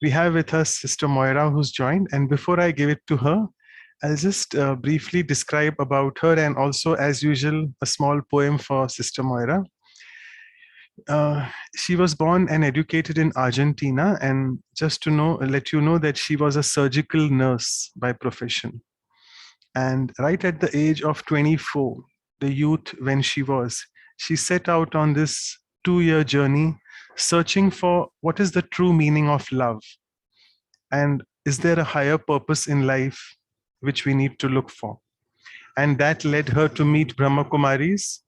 We have with us Sister Moira who's joined, and before I give it to her, I'll just briefly describe about her and also, as usual, a small poem for Sister Moira. She was born and educated in Argentina, and just to let you know that she was a surgical nurse by profession. And right at the age of 24, the youth when she set out on this 2-year journey, searching for what is the true meaning of love. And is there a higher purpose in life which we need to look for? And that led her to meet Brahma Kumaris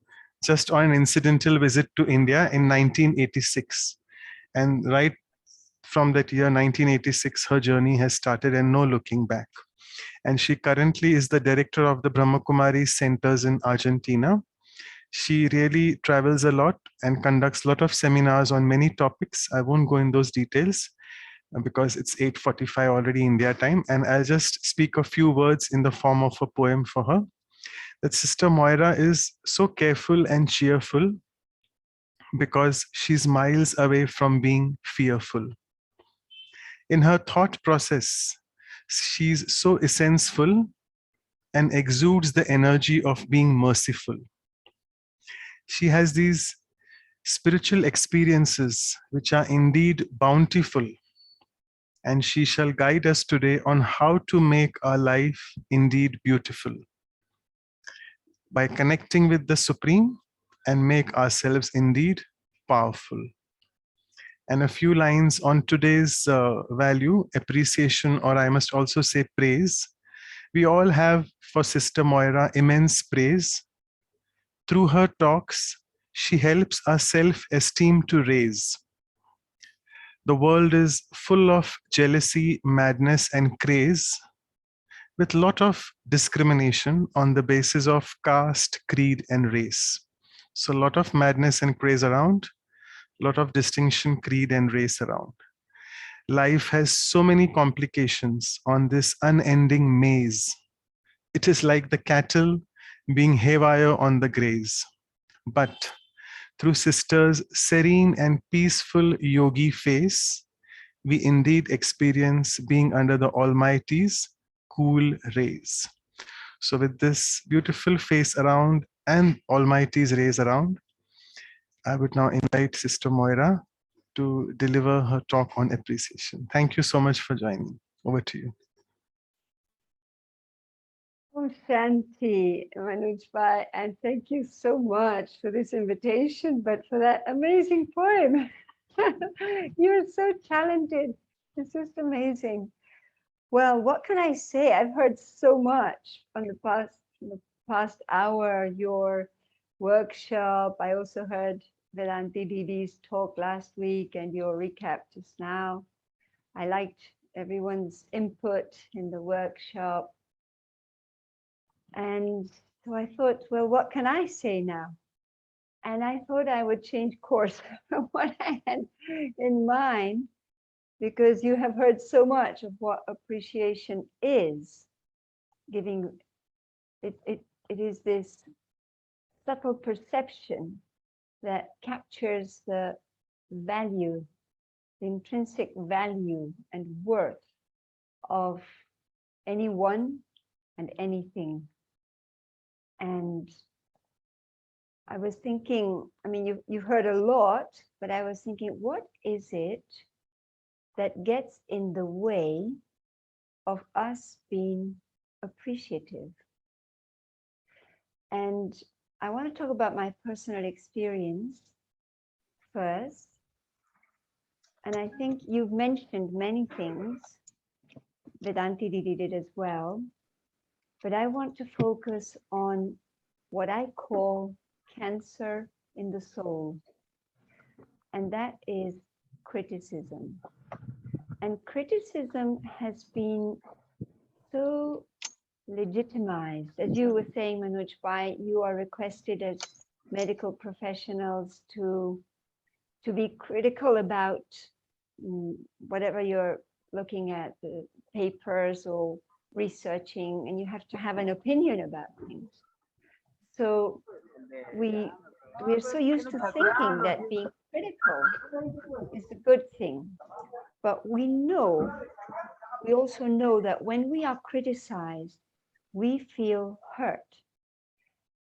just on an incidental visit to India in 1986. And right from that year, 1986, her journey has started and no looking back. And she currently is the director of the Brahma Kumaris centers in Argentina. She really travels a lot and conducts a lot of seminars on many topics. I won't go in those details because it's 8:45 already India time. And I'll just speak a few words in the form of a poem for her. That Sister Moira is so careful and cheerful because she's miles away from being fearful. In her thought process, she's so essential and exudes the energy of being merciful. She has these spiritual experiences which are indeed bountiful, and she shall guide us today on how to make our life indeed beautiful by connecting with the Supreme and make ourselves indeed powerful. And a few lines on today's value, appreciation, or I must also say praise. We all have for Sister Moira immense praise. Through her talks, she helps our self-esteem to raise. The world is full of jealousy, madness, and craze, with a lot of discrimination on the basis of caste, creed, and race. So a lot of madness and craze around, a lot of distinction, creed, and race around. Life has so many complications on this unending maze. It is like the cattle being haywire on the graze. But through Sister's serene and peaceful yogi face, we indeed experience being under the Almighty's cool rays. So with this beautiful face around and Almighty's rays around, I would now invite Sister Moira to deliver her talk on appreciation. Thank you so much for joining. Over to you. Oh, Shanti, Manojbhai, and thank you so much for this invitation, but for that amazing poem. You're so talented. It's just amazing. Well, what can I say? I've heard so much on the past hour, your workshop. I also heard Vedanti Didi's talk last week and your recap just now. I liked everyone's input in the workshop. And so I thought, well, what can I say now? And I thought I would change course from what I had in mind, because you have heard so much of what appreciation is. Giving it is this subtle perception that captures the value, the intrinsic value and worth of anyone and anything. And I was thinking, I mean, you've heard a lot, but I was thinking, what is it that gets in the way of us being appreciative? And I want to talk about my personal experience first. And I think you've mentioned many things. Vedanti Didi did as well. But I want to focus on what I call cancer in the soul. And that is criticism. And criticism has been so legitimized. As you were saying, Manojbhai, you are requested as medical professionals to be critical about whatever you're looking at, the papers or researching, and you have to have an opinion about things. So we're so used to thinking that being critical is a good thing. But we also know that when we are criticized, we feel hurt.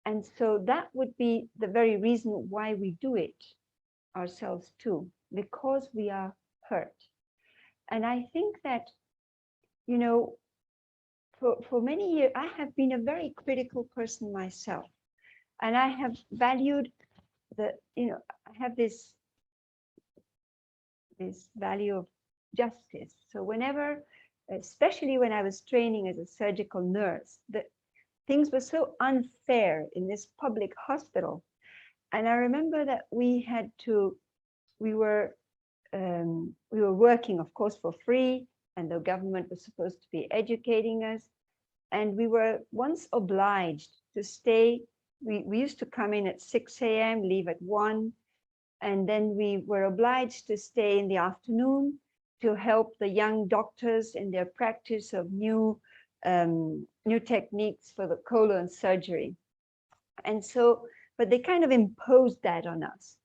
And so that would be the very reason why we do it ourselves too, because we are hurt. And I think that, you know, for many years, I have been a very critical person myself. And I have valued I have this value of justice. So whenever, especially when I was training as a surgical nurse, the things were so unfair in this public hospital. And I remember that we were working, of course, for free, and the government was supposed to be educating us. And we were once obliged to stay. We used to come in at 6 a.m., leave at 1. And then we were obliged to stay in the afternoon to help the young doctors in their practice of new techniques for the colon surgery. And so, but they kind of imposed that on us.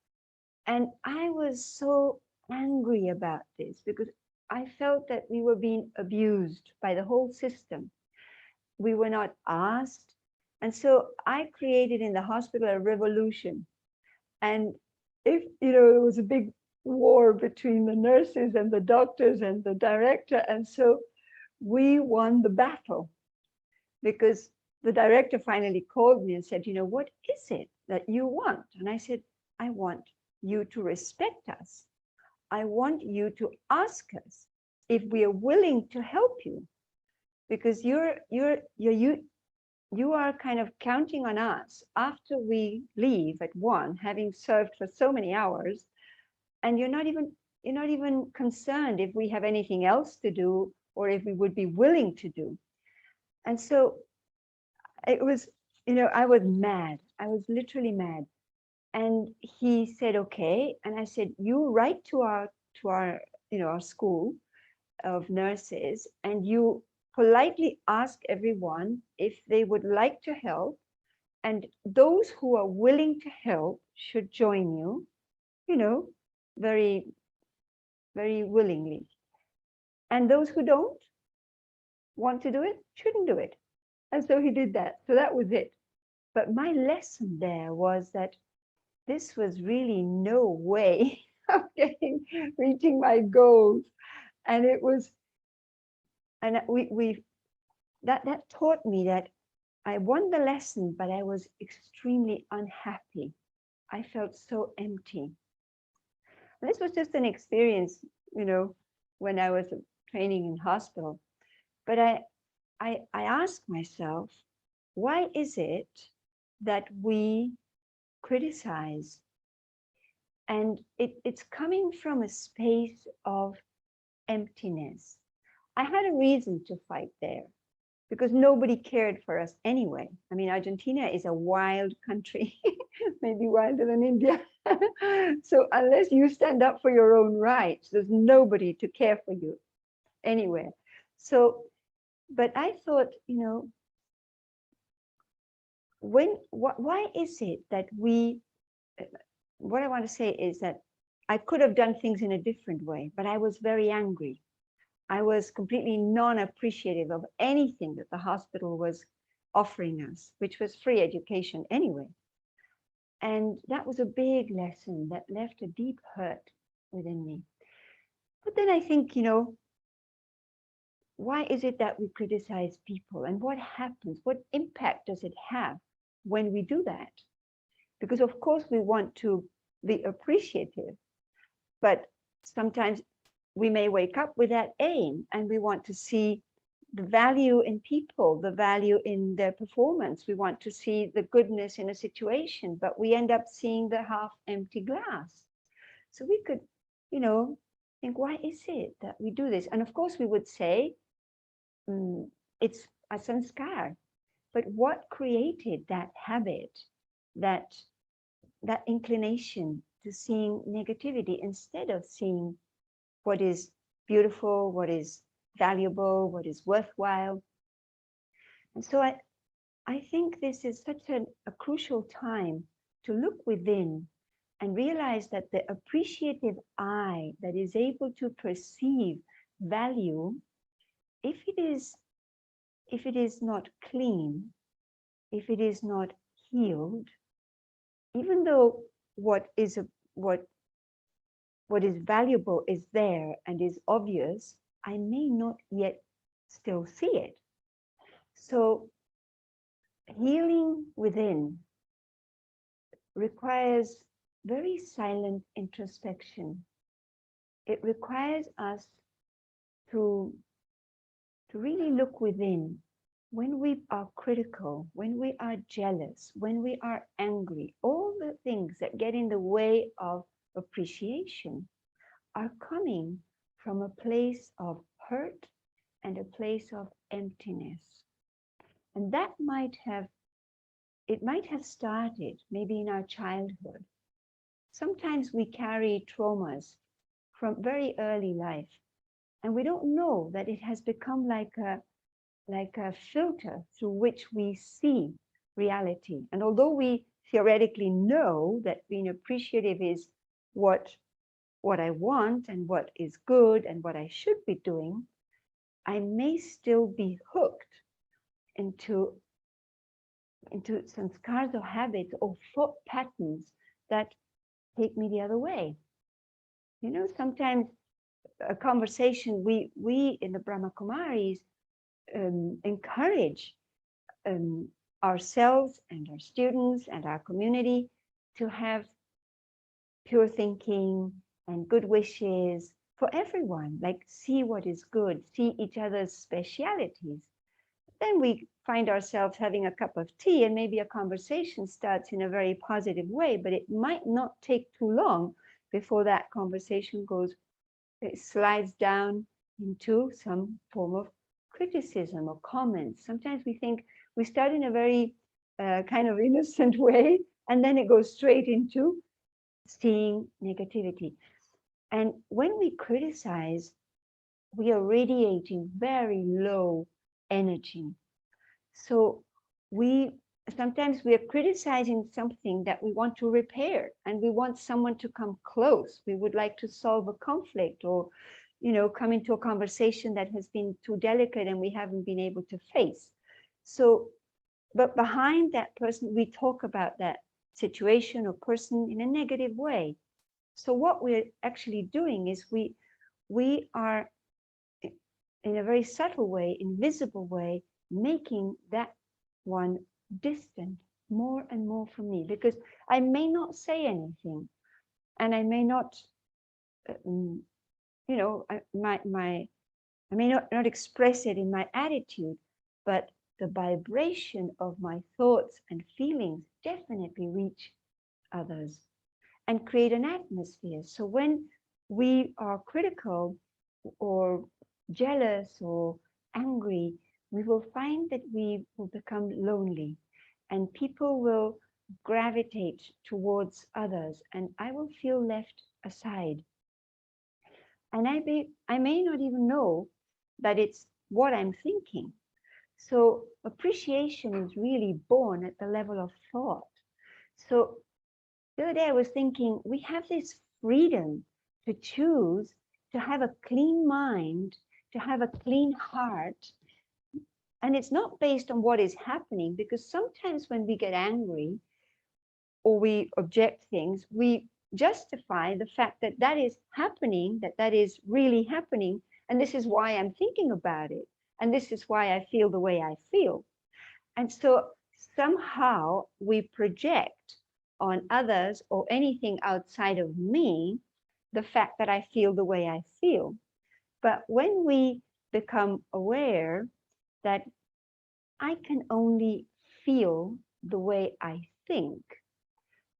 And I was so angry about this because I felt that we were being abused by the whole system. We were not asked. And so I created in the hospital a revolution. And if, there was a big war between the nurses and the doctors and the director. And so we won the battle because the director finally called me and said, what is it that you want? And I said, I want you to respect us. I want you to ask us if we are willing to help you, because you are kind of counting on us after we leave at 1, having served for so many hours, and you're not even concerned if we have anything else to do or if we would be willing to do. And so it was, I was mad. I was literally mad. And he said, okay. And I said, you write to our our school of nurses, and you politely ask everyone if they would like to help. And those who are willing to help should join you, very, very willingly. And those who don't want to do it shouldn't do it. And so he did that. So that was it. But my lesson there was that this was really no way of reaching my goals. And it was, and that taught me that I won the lesson, but I was extremely unhappy. I felt so empty. And this was just an experience, when I was training in hospital. But I asked myself, why is it that we criticize? And it's coming from a space of emptiness. I had a reason to fight there because nobody cared for us anyway. I mean, Argentina is a wild country, maybe wilder than India. So unless you stand up for your own rights, there's nobody to care for you anywhere. So, but I thought, why is it that what I want to say is that I could have done things in a different way, but I was very angry. I was completely non-appreciative of anything that the hospital was offering us, which was free education anyway. And that was a big lesson that left a deep hurt within me. But then I think, why is it that we criticize people, and what happens? What impact does it have when we do that? Because of course we want to be appreciative, but sometimes we may wake up with that aim and we want to see the value in people, the value in their performance. We want to see the goodness in a situation, but we end up seeing the half empty glass. So we could, think, why is it that we do this? And of course we would say, it's a sanskar, but what created that habit, that inclination to seeing negativity instead of seeing what is beautiful, what is valuable, what is worthwhile? And so I think this is such a crucial time to look within and realize that the appreciative eye that is able to perceive value, if it is not clean, if it is not healed, even though what is valuable is there and is obvious, I may not yet still see it. So healing within requires very silent introspection. It requires us to really look within. When we are critical, when we are jealous, when we are angry, all the things that get in the way of appreciation are coming from a place of hurt and a place of emptiness. And that might have started maybe in our childhood. Sometimes we carry traumas from very early life, and we don't know that it has become like a filter through which we see reality. And although we theoretically know that being appreciative is what I want and what is good and what I should be doing, I may still be hooked into sanskars or habits or thought patterns that take me the other way. You know, sometimes a conversation, we in the Brahma Kumaris encourage ourselves and our students and our community to have pure thinking and good wishes for everyone, like see what is good, see each other's specialities. Then we find ourselves having a cup of tea and maybe a conversation starts in a very positive way, but it might not take too long before that conversation it slides down into some form of criticism or comments. Sometimes we think we start in a very kind of innocent way, and then it goes straight into seeing negativity. And when we criticize, we are radiating very low energy. So sometimes we are criticizing something that we want to repair, and we want someone to come close. We would like to solve a conflict, or come into a conversation that has been too delicate and we haven't been able to face. So, but behind that person, we talk about that situation or person in a negative way. So what we're actually doing is we are, in a very subtle way, invisible way, making that one distant more and more from me, because I may not say anything, and I may not, I may not express it in my attitude, but the vibration of my thoughts and feelings definitely reach others and create an atmosphere. So when we are critical or jealous or angry, we will find that we will become lonely, and people will gravitate towards others, and I will feel left aside. And I may not even know that it's what I'm thinking. So appreciation is really born at the level of thought. So the other day I was thinking, we have this freedom to choose to have a clean mind, to have a clean heart. And it's not based on what is happening, because sometimes when we get angry or we object things, we justify the fact that that is happening, that is really happening. And this is why I'm thinking about it. And this is why I feel the way I feel. And so somehow we project on others or anything outside of me the fact that I feel the way I feel. But when we become aware that I can only feel the way I think,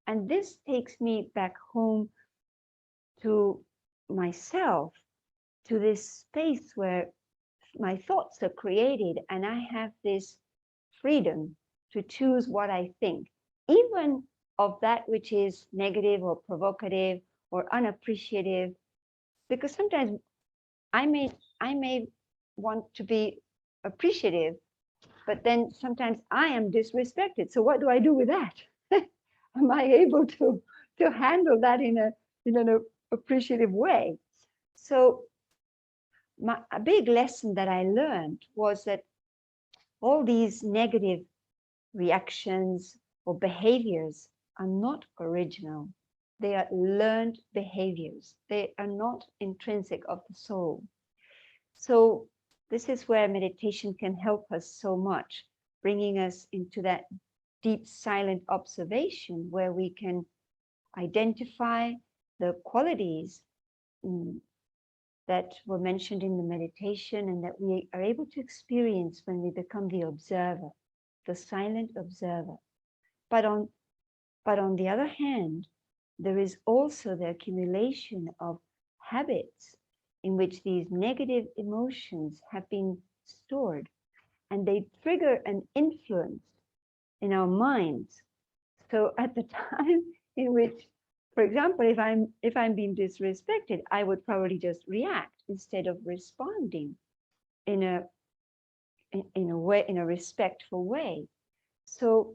and this takes me back home to myself, to this space where my thoughts are created, and I have this freedom to choose what I think, even of that which is negative or provocative or unappreciative, because sometimes I may want to be appreciative, but then sometimes I am disrespected. So what do I do with that? Am I able to to handle that in an appreciative way. So a big lesson that I learned was that all these negative reactions or behaviors are not original. They are learned behaviors. They are not intrinsic of the soul. So this is where meditation can help us so much, bringing us into that deep silent observation where we can identify the qualities that were mentioned in the meditation and that we are able to experience when we become the observer, the silent observer. But on the other hand, there is also the accumulation of habits in which these negative emotions have been stored, and they trigger an influence in our minds. So at the time in which, for example, if I'm being disrespected, I would probably just react instead of responding in a way, in a respectful way. So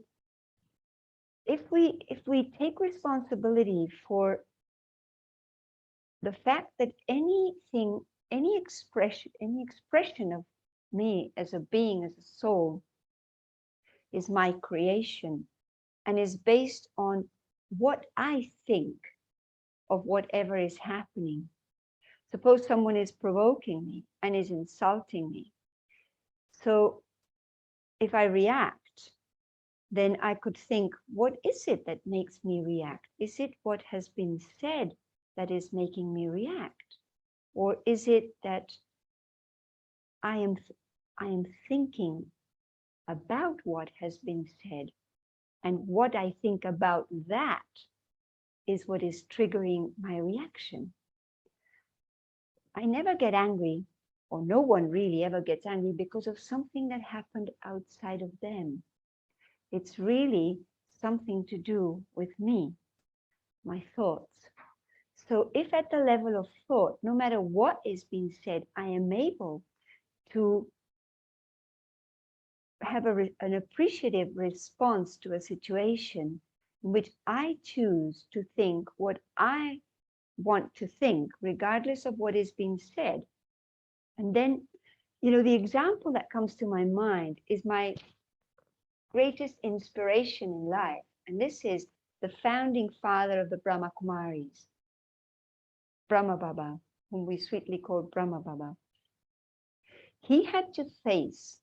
if we take responsibility for the fact that anything, any expression of me as a being, as a soul, is my creation and is based on what I think of whatever is happening. Suppose someone is provoking me and is insulting me. So if I react, then I could think, what is it that makes me react? Is it what has been said that is making me react? Or is it that I am thinking about what has been said, and what I think about that is what is triggering my reaction? I never get angry, or no one really ever gets angry because of something that happened outside of them. It's really something to do with me, my thoughts. So if at the level of thought, no matter what is being said, I am able to have an appreciative response to a situation in which I choose to think what I want to think, regardless of what is being said. And then, the example that comes to my mind is my greatest inspiration in life. And this is the founding father of the Brahma Kumaris, Brahma Baba, whom we sweetly call Brahma Baba. He had to face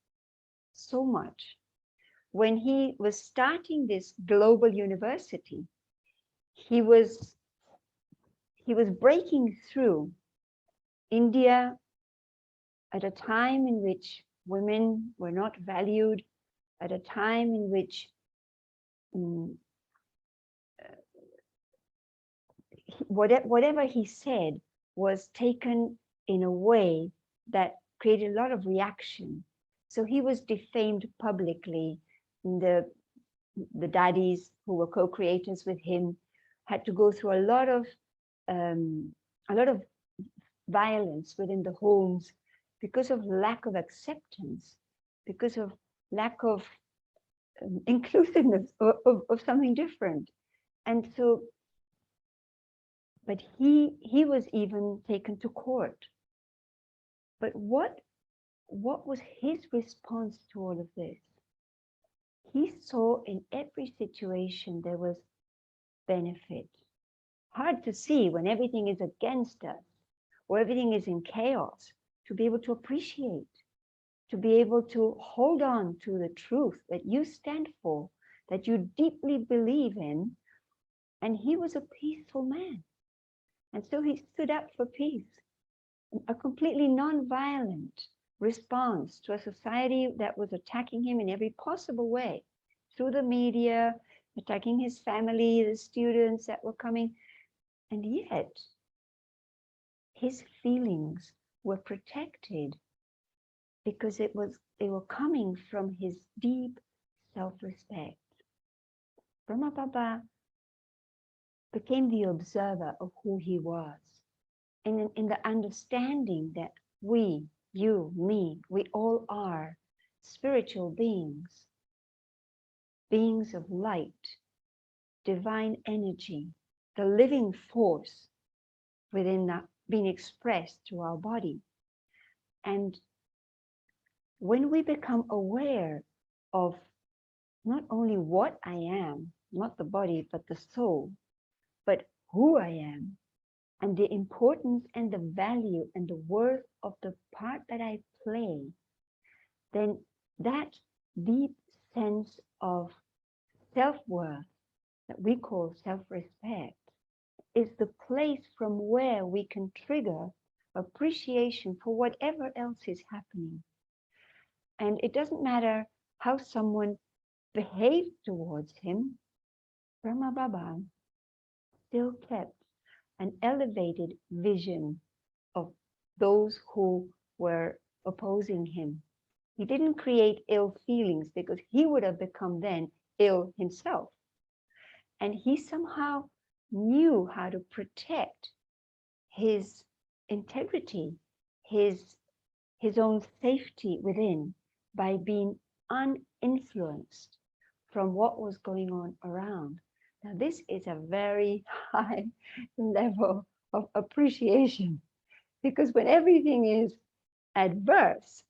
so much when he was starting this global university. He was breaking through India at a time in which women were not valued, at a time in which whatever he said was taken in a way that created a lot of reaction. So he was defamed publicly. The daddies who were co-creators with him had to go through a lot of violence within the homes because of lack of acceptance, because of lack of inclusiveness of something different. And so, but he was even taken to court. But what was his response to all of this? He saw in every situation there was benefit. Hard to see when everything is against us or everything is in chaos, to be able to appreciate, to be able to hold on to the truth that you stand for, that you deeply believe in. And he was a peaceful man. And so he stood up for peace, a completely non-violent response to a society that was attacking him in every possible way, through the media, attacking his family, the students that were coming. And yet, his feelings were protected because they were coming from his deep self-respect. Brahma Baba became the observer of who he was, in the understanding that we, you, me, we all are spiritual beings, beings of light, divine energy, the living force within that being expressed through our body. And when we become aware of not only what I am, not the body, but the soul, but who I am, and the importance and the value and the worth of the part that I play, then that deep sense of self-worth that we call self-respect is the place from where we can trigger appreciation for whatever else is happening. And it doesn't matter how someone behaved towards him, Brahma Baba still kept an elevated vision of those who were opposing him. He didn't create ill feelings because he would have become then ill himself. And he somehow knew how to protect his integrity, his own safety within by being uninfluenced from what was going on around. Now, this is a very high level of appreciation, because when everything is adverse,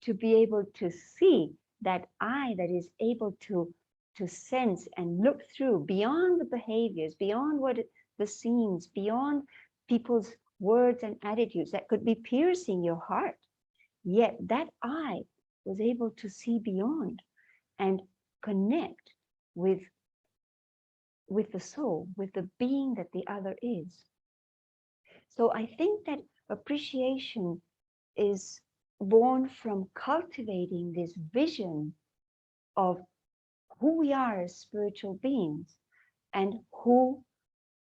to be able to see that eye that is able to sense and look through beyond the behaviors, beyond what the scenes, beyond people's words and attitudes that could be piercing your heart, yet that eye was able to see beyond and connect with the soul, with the being that the other is. So I think that appreciation is born from cultivating this vision of who we are as spiritual beings and who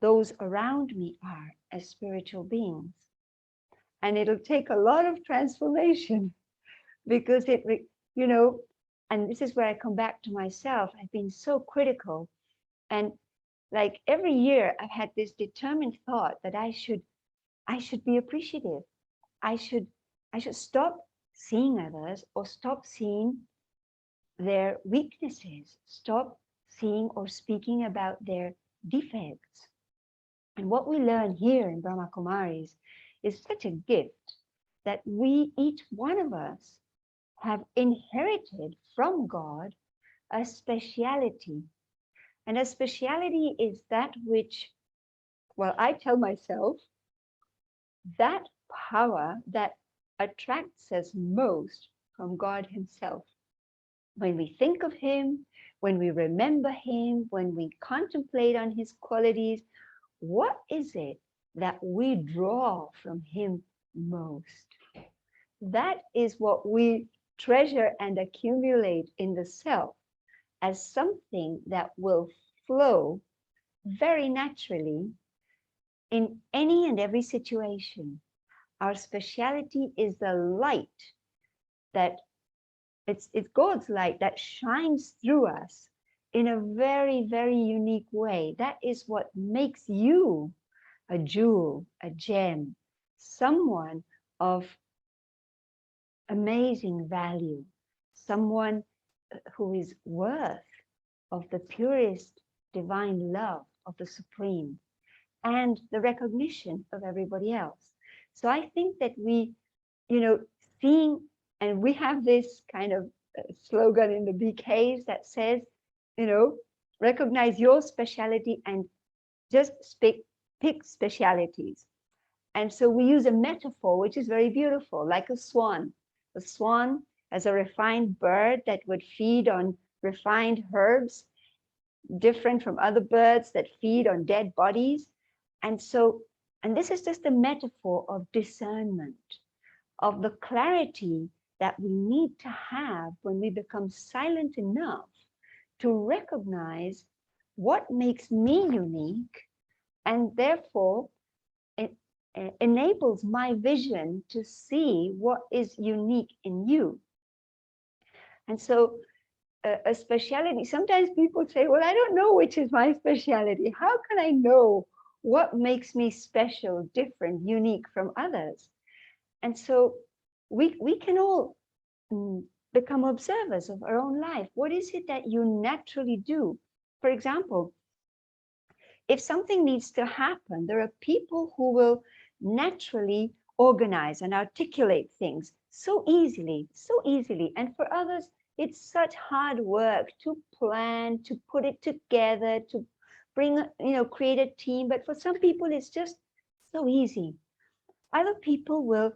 those around me are as spiritual beings. And it'll take a lot of transformation, because it, you know, and this is where I come back to myself. I've been so critical, and like every year I've had this determined thought that I should be appreciative. I should stop seeing others, or stop seeing their weaknesses, stop seeing or speaking about their defects. And what we learn here in Brahma Kumaris is such a gift that we, each one of us, have inherited from God a speciality. And a speciality is that which, well, I tell myself, that power that attracts us most from God himself. When we think of him, when we remember him, when we contemplate on his qualities, what is it that we draw from him most? That is what we treasure and accumulate in the self as something that will flow very naturally in any and every situation. Our speciality is the light that it's God's light that shines through us in a very, very unique way. That is what makes you a jewel, a gem, someone of amazing value, someone who is worth of the purest divine love of the Supreme and the recognition of everybody else. So I think that we, seeing, and we have this kind of slogan in the BKs that says, recognize your speciality and just pick specialities. And so we use a metaphor, which is very beautiful, like a swan. A swan as a refined bird that would feed on refined herbs, different from other birds that feed on dead bodies. And this is just a metaphor of discernment, of the clarity that we need to have when we become silent enough to recognize what makes me unique, and therefore it enables my vision to see what is unique in you. And so a speciality, sometimes people say, well, I don't know which is my speciality. How can I know what makes me special, different, unique from others? And so we can all become observers of our own life. What is it that you naturally do? For example, if something needs to happen, there are people who will naturally organize and articulate things so easily, so easily. And for others, it's such hard work to plan, to put it together, to bring, create a team. But for some people, it's just so easy. Other people will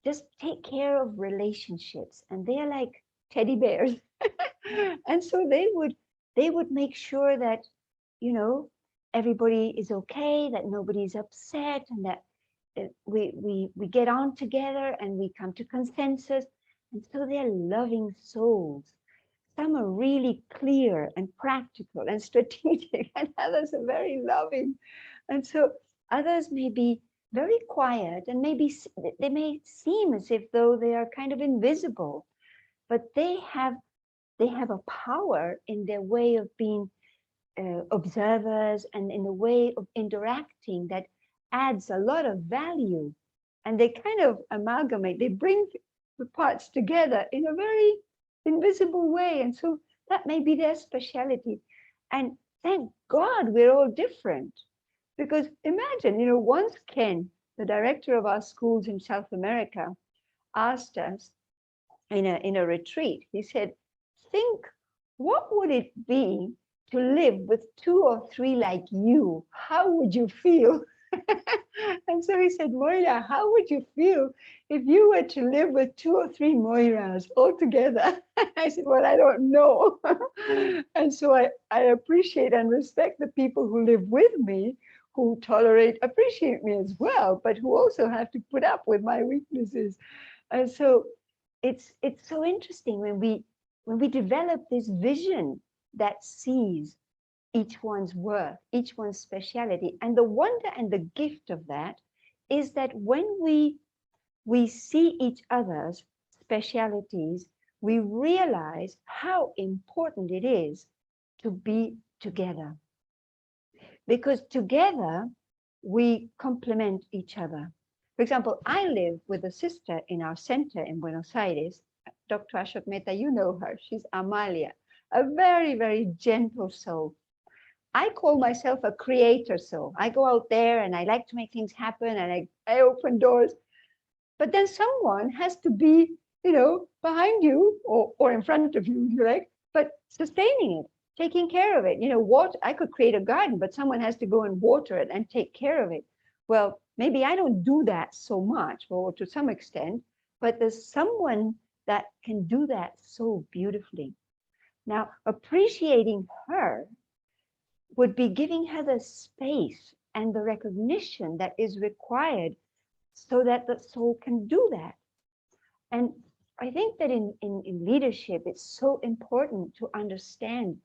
just take care of relationships, and they're like teddy bears. And so they would make sure that, everybody is okay, that nobody's upset, and that we get on together and we come to consensus. And so they're loving souls. Some are really clear and practical and strategic, and others are very loving. And so others may be very quiet, and maybe they may seem as if though they are kind of invisible, but they have a power in their way of being observers and in the way of interacting that adds a lot of value. And they kind of amalgamate, they bring the parts together in a very invisible way. And so that may be their specialty. And thank God we're all different. Because imagine, once Ken, the director of our schools in South America, asked us in a retreat, he said, think, what would it be to live with 2 or 3 like you? How would you feel? And so he said, Moira, how would you feel if you were to live with 2 or 3 Moiras all together? I said, well, I don't know. And so I appreciate and respect the people who live with me, who appreciate me as well, but who also have to put up with my weaknesses. And so it's so interesting when we develop this vision that sees each one's worth, each one's speciality. And the wonder and the gift of that is that when we see each other's specialities, we realize how important it is to be together. Because together, we complement each other. For example, I live with a sister in our center in Buenos Aires, Dr. Ashok Mehta, you know her, she's Amalia, a very, very gentle soul. I call myself a creator soul. I go out there and I like to make things happen and I open doors. But then someone has to be, behind you or in front of you, if you like, but sustaining it, taking care of it. I could create a garden, but someone has to go and water it and take care of it. Well, maybe I don't do that so much, or to some extent, but there's someone that can do that so beautifully. Now, appreciating her would be giving her the space and the recognition that is required so that the soul can do that. And I think that in leadership, it's so important to understand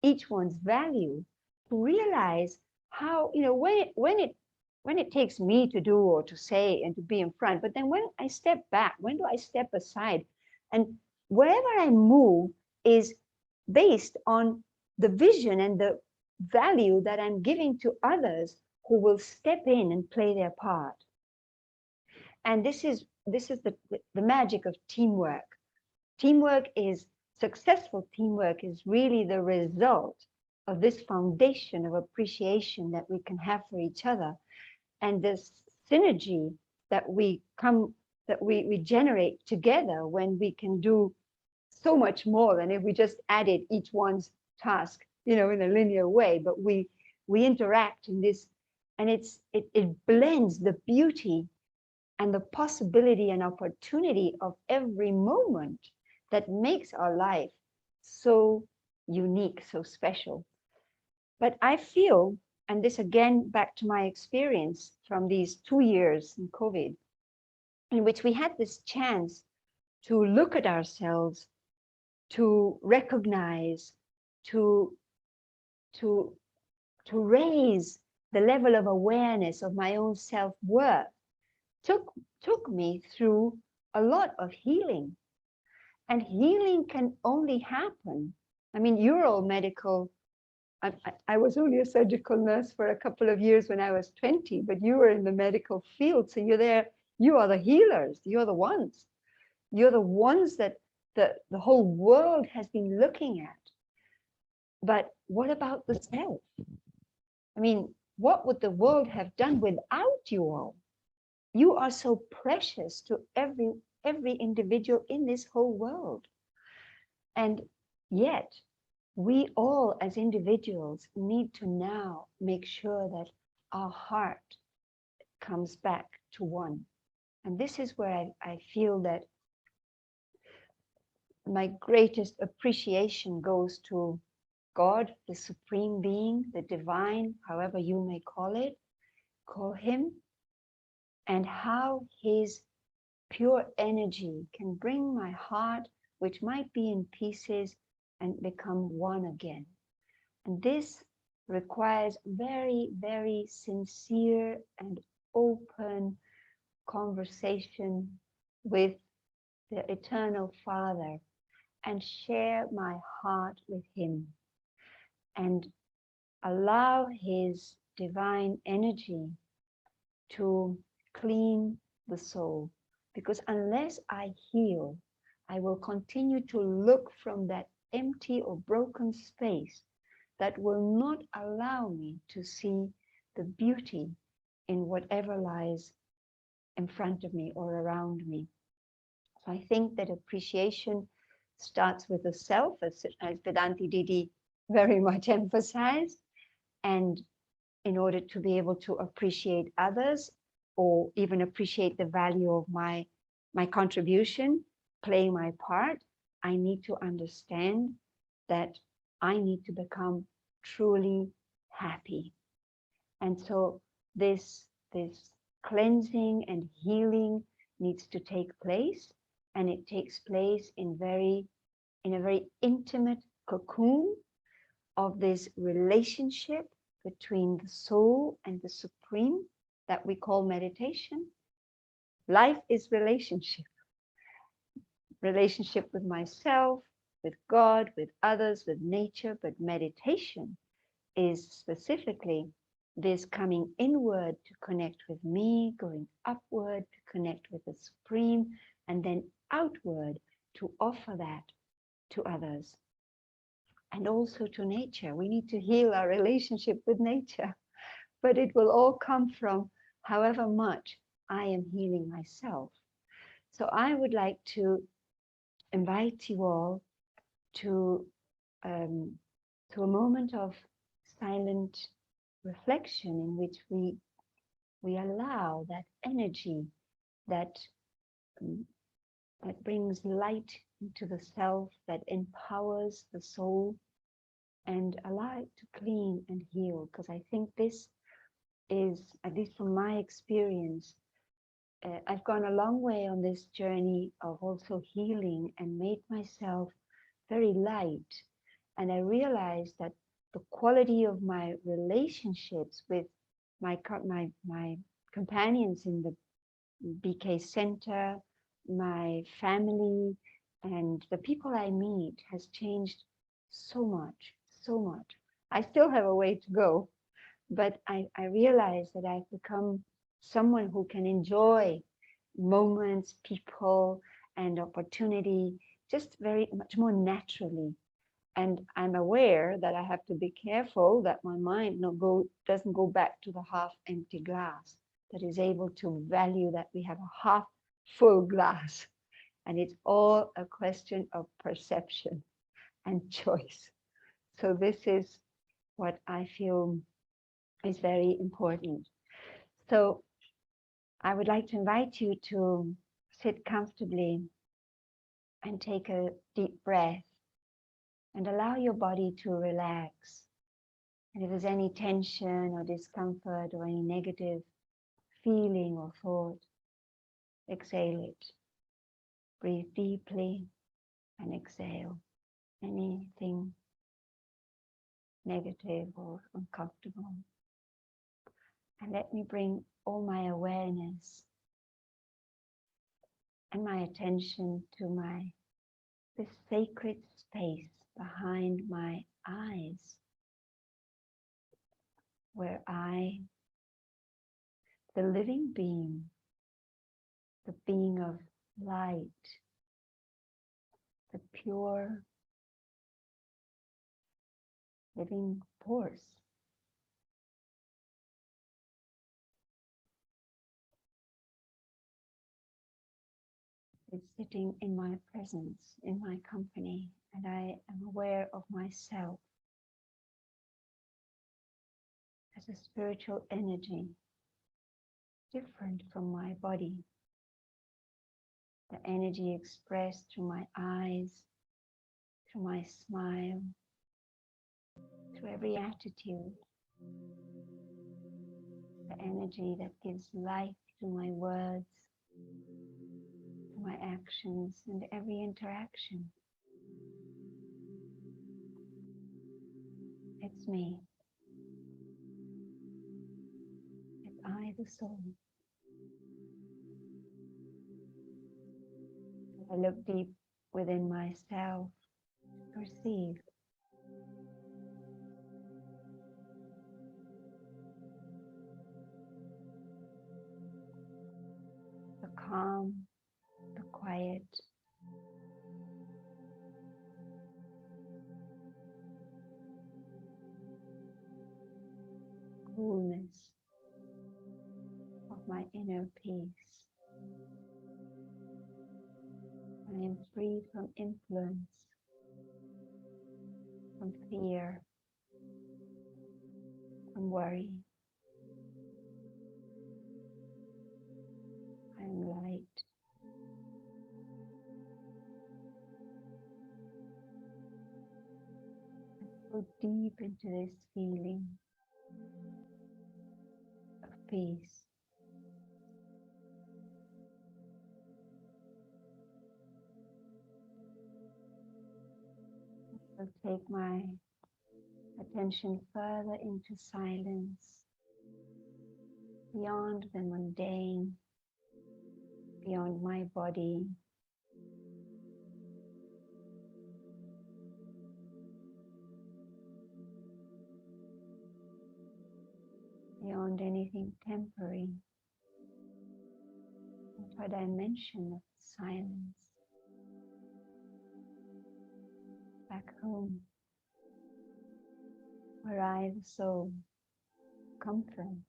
each one's value, to realize how, when it takes me to do or to say and to be in front, but then when I step back, when do I step aside? And wherever I move is based on the vision and the value that I'm giving to others who will step in and play their part. And this is the magic of teamwork. Successful teamwork is really the result of this foundation of appreciation that we can have for each other, and this synergy that we generate together when we can do so much more than if we just added each one's task, in a linear way. But we interact in this, and it blends the beauty and the possibility and opportunity of every moment that makes our life so unique, so special. But I feel, and this again, back to my experience from these 2 years in COVID, in which we had this chance to look at ourselves, to recognize, to raise the level of awareness of my own self-worth, took me through a lot of healing. And healing can only happen. I mean, you're all medical. I was only a surgical nurse for a couple of years when I was 20, but you were in the medical field. So you're there, you are the healers, you're the ones. You're the ones that the whole world has been looking at. But what about the self? I mean, what would the world have done without you all? You are so precious to every individual in this whole world. And yet, we all as individuals need to now make sure that our heart comes back to one. And this is where I feel that my greatest appreciation goes to God, the Supreme Being, the Divine, however you may call Him, and how His pure energy can bring my heart, which might be in pieces, and become one again. And this requires very, very sincere and open conversation with the Eternal Father, and share my heart with Him and allow His divine energy to clean the soul. Because unless I heal, I will continue to look from that empty or broken space that will not allow me to see the beauty in whatever lies in front of me or around me. So I think that appreciation starts with the self, as Vedanti Didi very much emphasized. And in order to be able to appreciate others, or even appreciate the value of my contribution, playing my part, I need to understand that I need to become truly happy. And so this cleansing and healing needs to take place, and it takes place in a very intimate cocoon of this relationship between the soul and the Supreme that we call meditation. Life is relationship. Relationship with myself, with God, with others, with nature, but meditation is specifically this coming inward to connect with me, going upward to connect with the Supreme, and then outward to offer that to others. And also to nature. We need to heal our relationship with nature, but it will all come from however much I am healing myself. So I would like to invite you all to a moment of silent reflection in which we allow that energy that brings light into the self, that empowers the soul, and allow it to clean and heal. Because I think this is, at least from my experience, I've gone a long way on this journey of also healing and made myself very light. And I realized that the quality of my relationships with my companions in the BK Center, my family, and the people I meet has changed so much, so much. I still have a way to go, but I realize that I've become someone who can enjoy moments, people, and opportunity just very much more naturally. And I'm aware that I have to be careful that my mind doesn't go back to the half empty glass, that is able to value that we have a half full glass. And it's all a question of perception and choice. So this is what I feel is very important. So I would like to invite you to sit comfortably and take a deep breath and allow your body to relax. And if there's any tension or discomfort or any negative feeling or thought, exhale it. Breathe deeply and exhale anything negative or uncomfortable. And let me bring all my awareness and my attention to this sacred space behind my eyes, where I, the living being, the being of light, the pure living force, sitting in my presence, in my company, and I am aware of myself as a spiritual energy different from my body. The energy expressed through my eyes, through my smile, through every attitude. The energy that gives life to my words, to my actions, and every interaction. It's me. It's I, the soul. I look deep within myself to perceive the calm, the quiet, coolness of my inner peace. I am free from influence, from fear, from worry. I am light. I go deep into this feeling of peace. I'll take my attention further into silence, beyond the mundane, beyond my body, beyond anything temporary, into a dimension of silence, back home, where I, the soul, come from.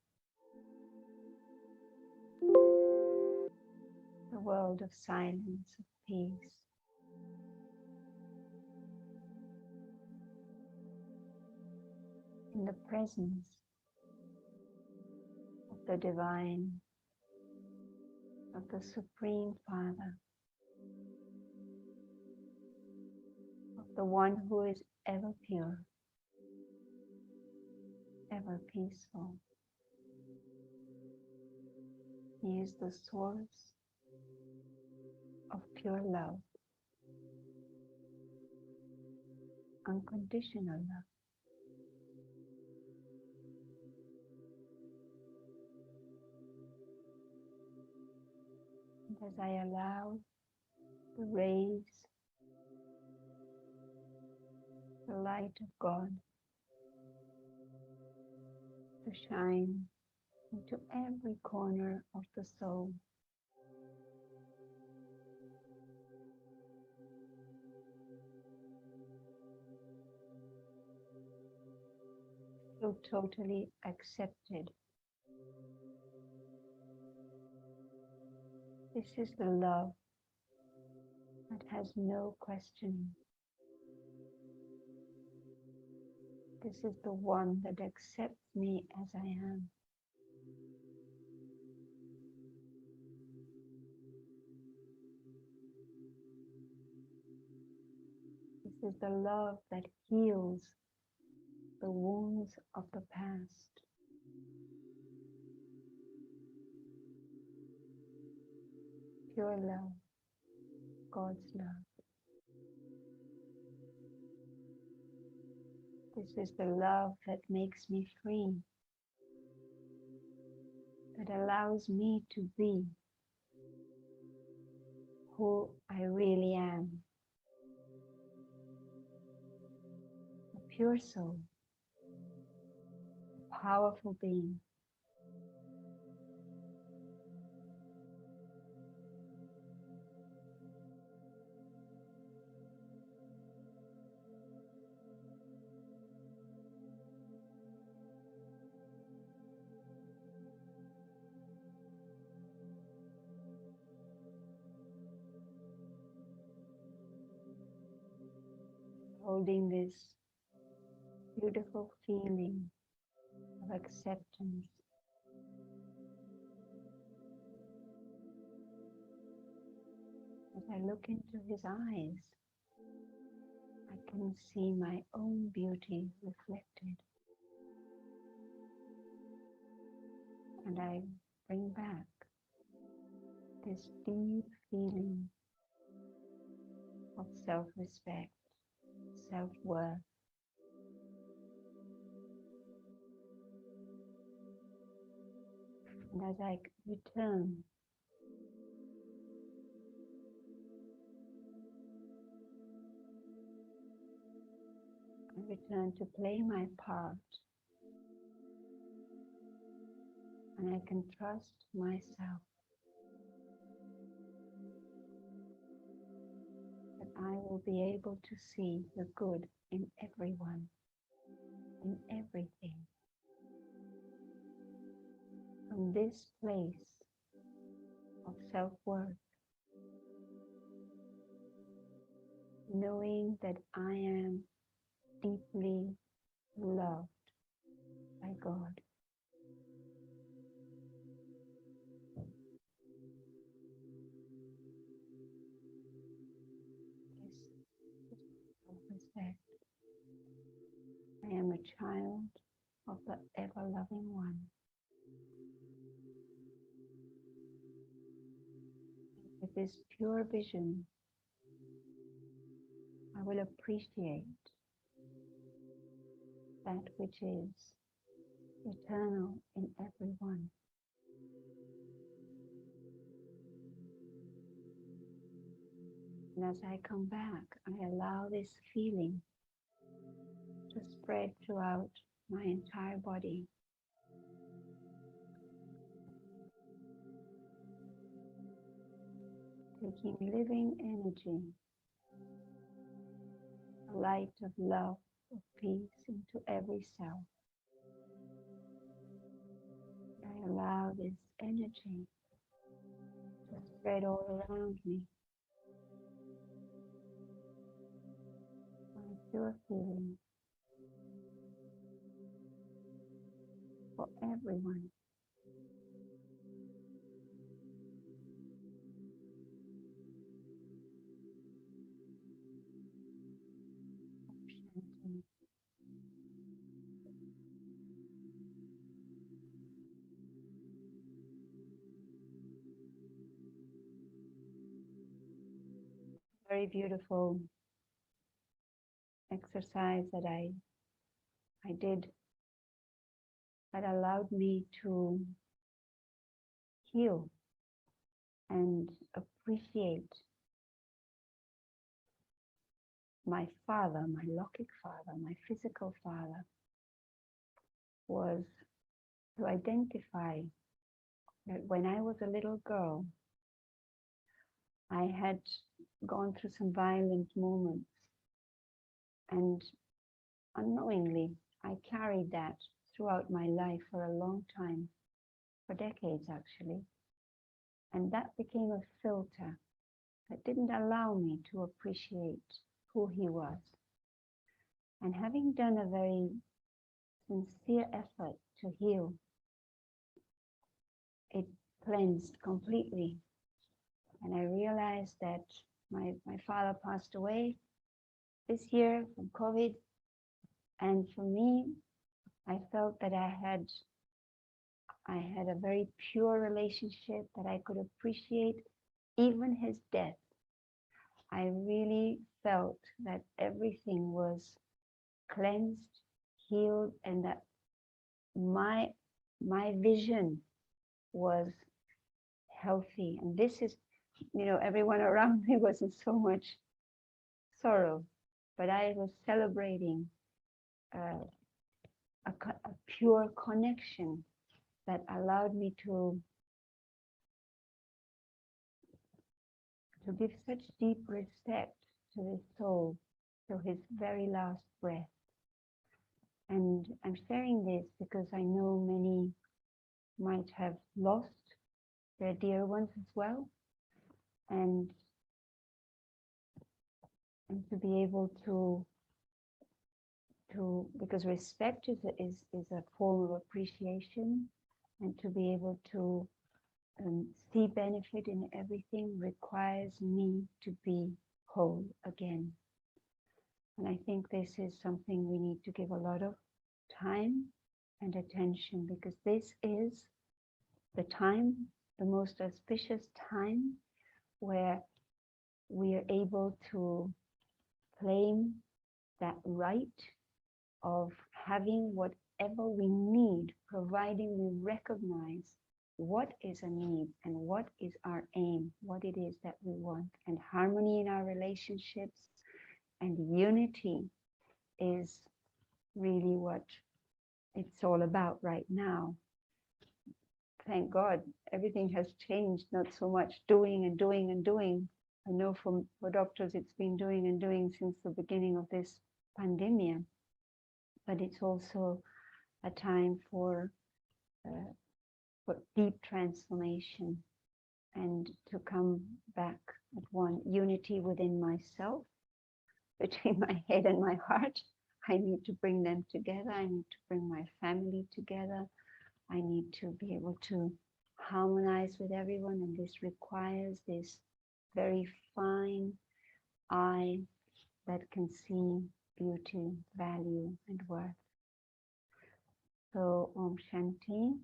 The world of silence, of peace. In the presence of the Divine, of the Supreme Father, of the One who is ever pure, ever peaceful. He is the source of pure love, unconditional love. And as I allow the rays, the light of God to shine into every corner of the soul, feel totally accepted. This is the love that has no questioning. This is the one that accepts me as I am. This is the love that heals the wounds of the past. Pure love, God's love. This is the love that makes me free, that allows me to be who I really am. A pure soul, a powerful being. holding this beautiful feeling of acceptance. As I look into his eyes, I can see my own beauty reflected. And I bring back this deep feeling of self-respect, self-worth. And as I return, to play my part, and I can trust myself that I will be able to see the good in everyone, in everything. From this place of self-worth, knowing that I am deeply loved by God. This self-respect. I am a child of the ever-loving one. With this pure vision, I will appreciate that which is eternal in everyone. And as I come back, I allow this feeling to spread throughout my entire body. Taking living energy, a light of love, of peace into every cell. I allow this energy to spread all around me. My pure feeling for everyone. Shanti. Very beautiful exercise that I did that allowed me to heal and appreciate my father, my Lokik father, my physical father, was to identify that when I was a little girl, I had gone through some violent moments, and unknowingly, I carried that throughout my life for a long time, for decades actually. And that became a filter that didn't allow me to appreciate who he was. And having done a very sincere effort to heal, it cleansed completely. And I realized that my father passed away this year from COVID. And for me, I felt that I had a very pure relationship, that I could appreciate even his death. I really felt that everything was cleansed, healed, and that my vision was healthy. And this is, everyone around me was in so much sorrow, but I was celebrating a pure connection that allowed me to give such deep respect to his soul, to his very last breath. And I'm sharing this because I know many might have lost their dear ones as well. And to be able to because respect is a form of appreciation, and to be able to see benefit in everything requires me to be whole again. And I think this is something we need to give a lot of time and attention, because this is the time, the most auspicious time, where we are able to claim that right of having whatever we need, providing we recognize what is a need and what is our aim, what it is that we want, and harmony in our relationships and unity is really what it's all about right now. Thank God, everything has changed, not so much doing and doing and doing. I know for doctors, it's been doing and doing since the beginning of this pandemic, but it's also a time for deep transformation and to come back at one unity within myself, between my head and my heart. I need to bring them together. I need to bring my family together. I need to be able to harmonize with everyone, and this requires this very fine eye that can see beauty, value, and worth. So, Om Shanti.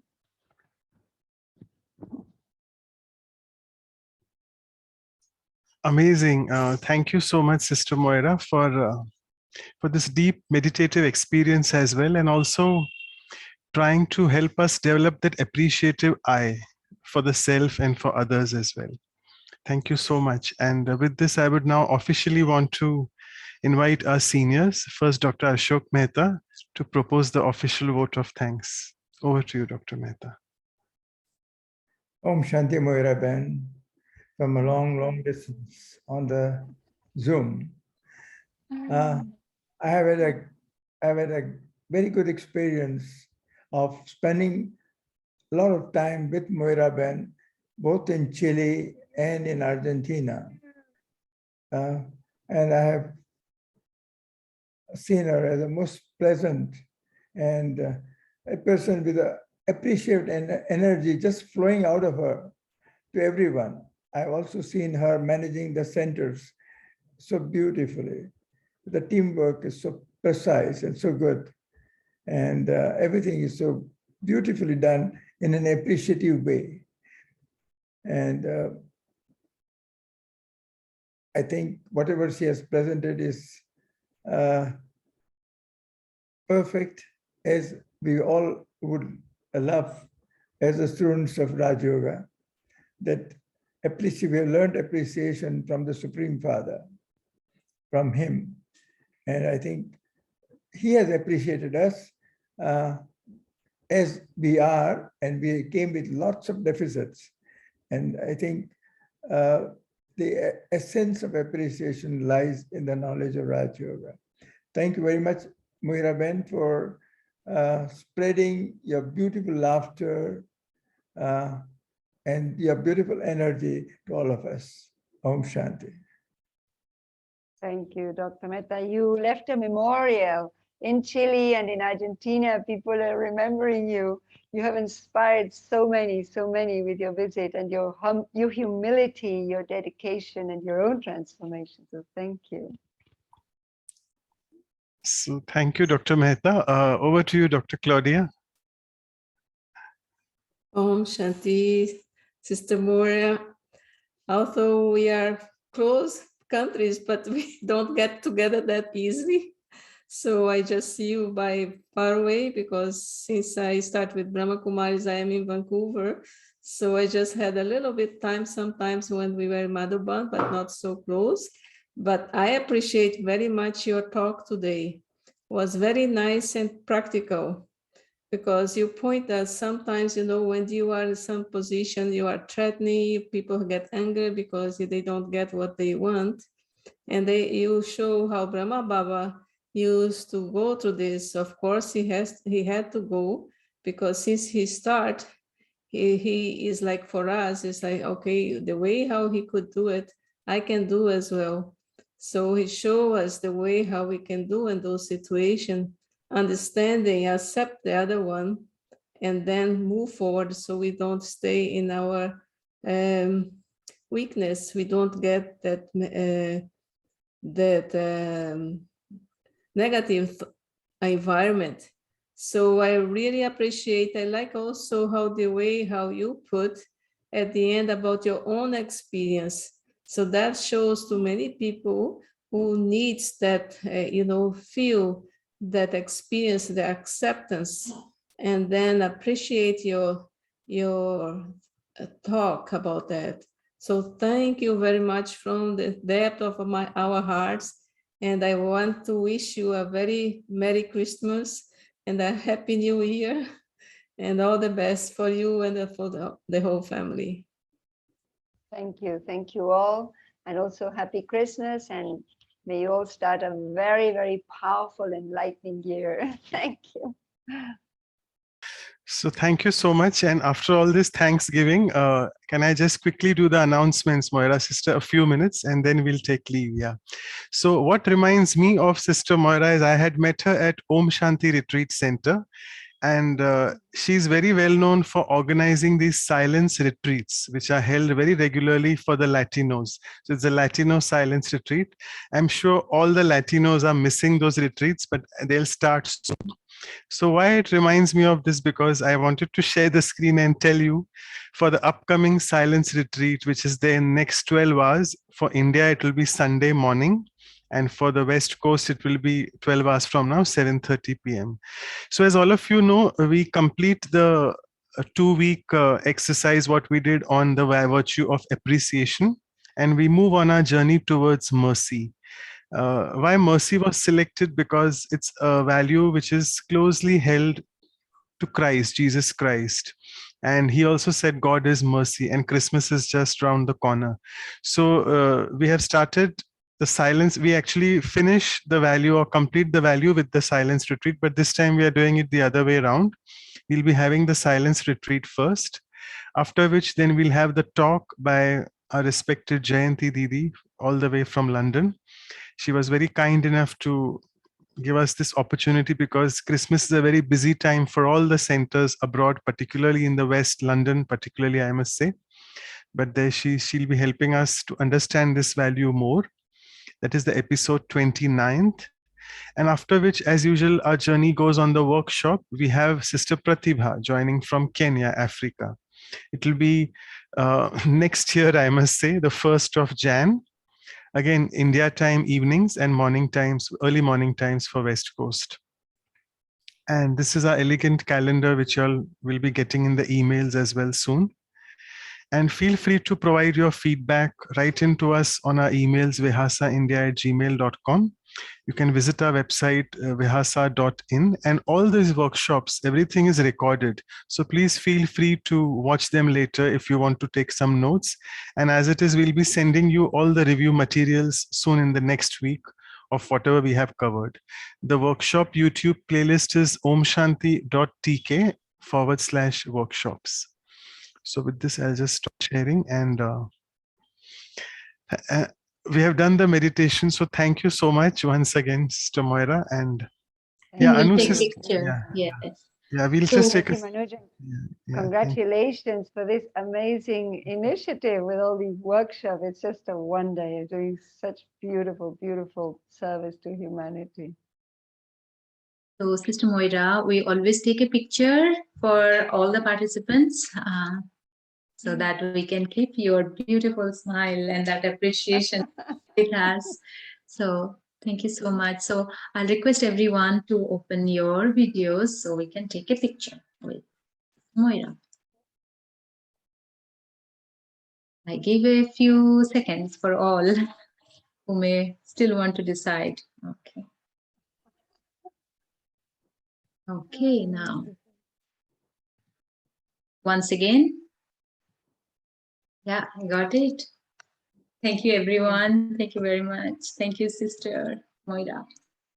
Amazing. Thank you so much, Sister Moira, for this deep meditative experience as well, and also trying to help us develop that appreciative eye for the self and for others as well. Thank you so much. And with this, I would now officially want to invite our seniors, first Dr. Ashok Mehta, to propose the official vote of thanks. Over to you, Dr. Mehta. Om Shanti Moira Ben, from a long distance on the Zoom. I have had a very good experience of spending a lot of time with Moira Ben, both in Chile and in Argentina. And I have seen her as a most pleasant and a person with a appreciative energy just flowing out of her to everyone. I've also seen her managing the centers so beautifully. The teamwork is so precise and so good. And everything is so beautifully done in an appreciative way. And I think whatever she has presented is perfect, as we all would love as the students of Raj Yoga, that we have learned appreciation from the Supreme Father, from him. And I think he has appreciated us as we are, and we came with lots of deficits. And I think the essence of appreciation lies in the knowledge of Raj Yoga. Thank you very much, Moira Ben, for spreading your beautiful laughter and your beautiful energy to all of us. Om Shanti. Thank you, Dr. Mehta. You left a memorial in Chile and in Argentina. People are remembering you. You have inspired so many with your visit and your humility, your dedication, and your own transformation. So thank you. So thank you, Dr. Mehta. Over to you, Dr. Claudia. Om Shanti, Sister Moira. Although we are close countries, but we don't get together that easily. So I just see you by far away, because since I start with Brahma Kumaris, I am in Vancouver. So I just had a little bit time sometimes when we were in Madhuban, but not so close. But I appreciate very much your talk today. It was very nice and practical, because you point that sometimes, when you are in some position, you are threatening, people get angry because they don't get what they want. And you show how Brahma Baba used to go through this. Of course, he had to go, because since he started, he is like, for us, it's like, okay, the way how he could do it, I can do as well. So he showed us the way how we can do in those situations, understanding, accept the other one, and then move forward so we don't stay in our weakness. We don't get that negative environment. So I really appreciate, I like also how the way how you put at the end about your own experience. So that shows to many people who needs that, feel that experience, the acceptance, and then appreciate your talk about that. So thank you very much from the depth of our hearts. And I want to wish you a very Merry Christmas and a Happy New Year and all the best for you and for the whole family. Thank you. Thank you all. And also happy Christmas. And may you all start a very, very powerful, enlightening year. Thank you. So thank you so much. And after all this Thanksgiving, can I just quickly do the announcements, Moira sister, a few minutes, and then we'll take leave. Yeah. So what reminds me of Sister Moira is I had met her at Om Shanti Retreat Center. And she's very well known for organizing these silence retreats, which are held very regularly for the Latinos. So it's a Latino silence retreat. I'm sure all the Latinos are missing those retreats, but they'll start soon. So why it reminds me of this, because I wanted to share the screen and tell you for the upcoming silence retreat, which is there in next 12 hours. For India, it will be Sunday morning. And for the West Coast, it will be 12 hours from now, 7:30 p.m. So as all of you know, we complete the 2-week exercise, what we did on the virtue of appreciation, and we move on our journey towards mercy. Why mercy was selected? Because it's a value which is closely held to Christ, Jesus Christ. And he also said God is mercy, and Christmas is just around the corner. So we have started the silence. We actually finish the value or complete the value with the silence retreat, but this time we are doing it the other way around. We'll be having the silence retreat first, after which then we'll have the talk by our respected Jayanti Didi, all the way from London. She was very kind enough to give us this opportunity, because Christmas is a very busy time for all the centers abroad, particularly in the West, London particularly, I must say. But there she'll be helping us to understand this value more. That is the episode 29th. And after which, as usual, our journey goes on the workshop. We have Sister Pratibha joining from Kenya, Africa. It will be next year, I must say, the 1st of Jan. Again, India time evenings and morning times, early morning times for West Coast. And this is our elegant calendar, which you'll will be getting in the emails as well soon. And feel free to provide your feedback, write into us on our emails, vihasaindia@gmail.com. You can visit our website, vihasa.in, and all these workshops, everything is recorded. So please feel free to watch them later if you want to take some notes. And as it is, we'll be sending you all the review materials soon in the next week of whatever we have covered. The workshop YouTube playlist is omshanti.tk/workshops. So with this, I'll just stop sharing, and we have done the meditation. So thank you so much once again, Sister Moira. And yeah, We'll Anu take sister, picture. Yes. yeah, we'll So- just take Thank a you, Manoj. yeah, Congratulations for this amazing initiative with all these workshops. It's just a wonder. You're doing such beautiful, beautiful service to humanity. So, Sister Moira, we always take a picture for all the participants so that we can keep your beautiful smile and that appreciation with us. So, thank you so much. So, I'll request everyone to open your videos so we can take a picture with Moira. I give a few seconds for all who may still want to decide. Okay. Okay, now. Once again. Yeah, I got it. Thank you, everyone. Thank you very much. Thank you, Sister Moira.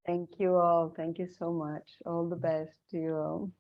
Thank you all. Thank you so much. All the best to you all.